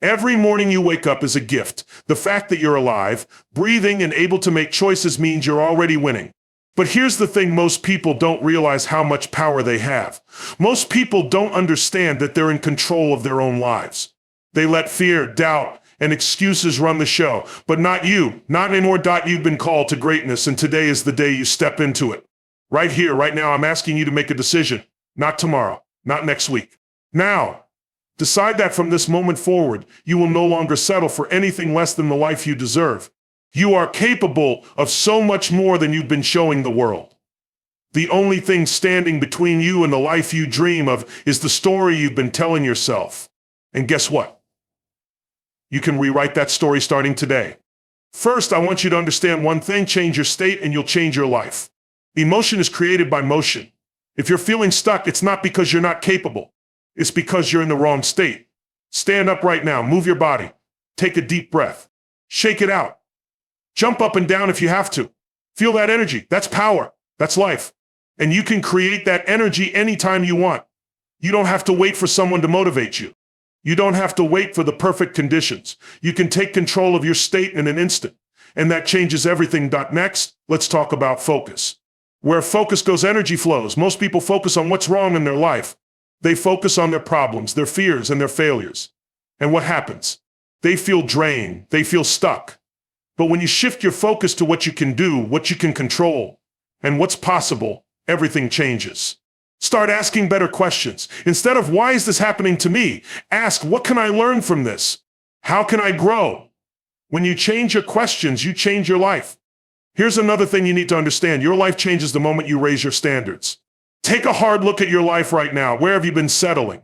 Every morning you wake up is a gift. The fact that you're alive, breathing, and able to make choices means you're already winning. But here's the thing, most people don't realize how much power they have. Most people don't understand that they're in control of their own lives. They let fear, doubt, and excuses run the show, but not you, not anymore. You've been called to greatness, and today is the day you step into it. Right here, right now, I'm asking you to make a decision. Not tomorrow, not next week. Now, decide that from this moment forward, you will no longer settle for anything less than the life you deserve. You are capable of so much more than you've been showing the world. The only thing standing between you and the life you dream of is the story you've been telling yourself. And guess what? You can rewrite that story starting today. First, I want you to understand one thing: change your state and you'll change your life. Emotion is created by motion. If you're feeling stuck, it's not because you're not capable. It's because you're in the wrong state. Stand up right now, move your body, take a deep breath, shake it out. Jump up and down if you have to. Feel that energy. That's power. That's life. And you can create that energy anytime you want. You don't have to wait for someone to motivate you. You don't have to wait for the perfect conditions. You can take control of your state in an instant. And that changes everything. Next, let's talk about focus. Where focus goes, energy flows. Most people focus on what's wrong in their life. They focus on their problems, their fears, and their failures. And what happens? They feel drained. They feel stuck. But when you shift your focus to what you can do, what you can control, and what's possible, everything changes. Start asking better questions. Instead of, why is this happening to me? Ask, what can I learn from this? How can I grow? When you change your questions, you change your life. Here's another thing you need to understand. Your life changes the moment you raise your standards. Take a hard look at your life right now. Where have you been settling?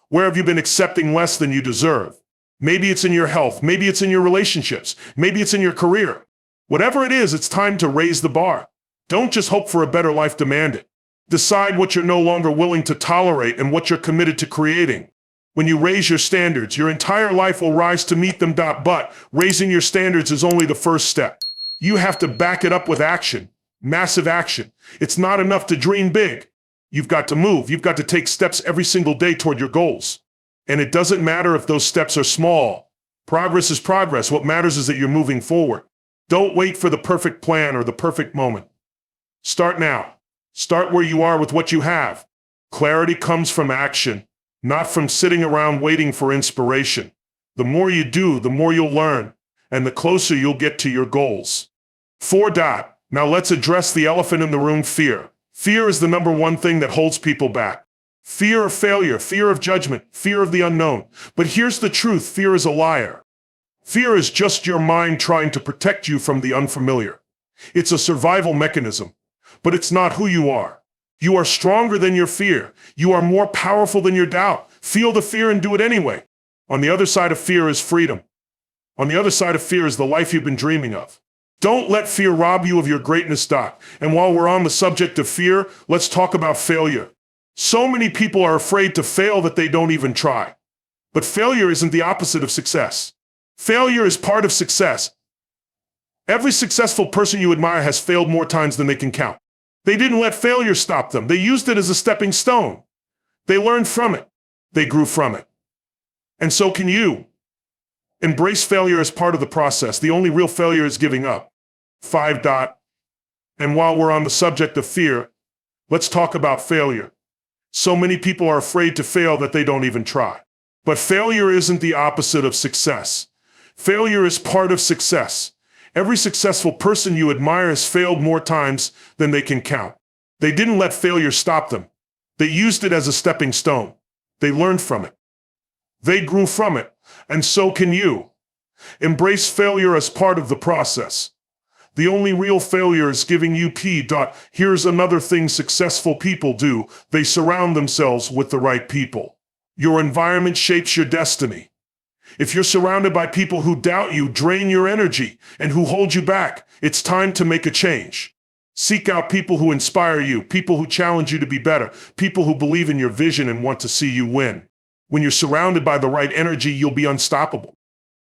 Where have you been accepting less than you deserve? Maybe it's in your health. Maybe it's in your relationships. Maybe it's in your career. Whatever it is, it's time to raise the bar. Don't just hope for a better life, demand it. Decide what you're no longer willing to tolerate and what you're committed to creating. When you raise your standards, your entire life will rise to meet them. But raising your standards is only the first step. You have to back it up with action, massive action. It's not enough to dream big. You've got to move. You've got to take steps every single day toward your goals. And it doesn't matter if those steps are small. Progress is progress. What matters is that you're moving forward. Don't wait for the perfect plan or the perfect moment. Start now. Start where you are with what you have. Clarity comes from action, not from sitting around waiting for inspiration. The more you do, the more you'll learn, and the closer you'll get to your goals. 4. Now let's address the elephant in the room: fear. Fear is the number one thing that holds people back. Fear of failure, fear of judgment, fear of the unknown. But here's the truth: fear is a liar. Fear is just your mind trying to protect you from the unfamiliar. It's a survival mechanism, but it's not who you are. You are stronger than your fear. You are more powerful than your doubt. Feel the fear and do it anyway. On the other side of fear is freedom. On the other side of fear is the life you've been dreaming of. Don't let fear rob you of your greatness. And while we're on the subject of fear, let's talk about failure. So many people are afraid to fail that they don't even try. But failure isn't the opposite of success. Failure is part of success. Every successful person you admire has failed more times than they can count. They didn't let failure stop them. They used it as a stepping stone. They learned from it. They grew from it. And so can you. Embrace failure as part of the process. The only real failure is giving up. 5. And while we're on the subject of fear, let's talk about failure. So many people are afraid to fail that they don't even try. But failure isn't the opposite of success. Failure is part of success. Every successful person you admire has failed more times than they can count. They didn't let failure stop them. They used it as a stepping stone. They learned from it. They grew from it. And so can you. Embrace failure as part of the process. The only real failure is giving up. Here's another thing successful people do. They surround themselves with the right people. Your environment shapes your destiny. If you're surrounded by people who doubt you, drain your energy, and who hold you back, it's time to make a change. Seek out people who inspire you, people who challenge you to be better, people who believe in your vision and want to see you win. When you're surrounded by the right energy, you'll be unstoppable.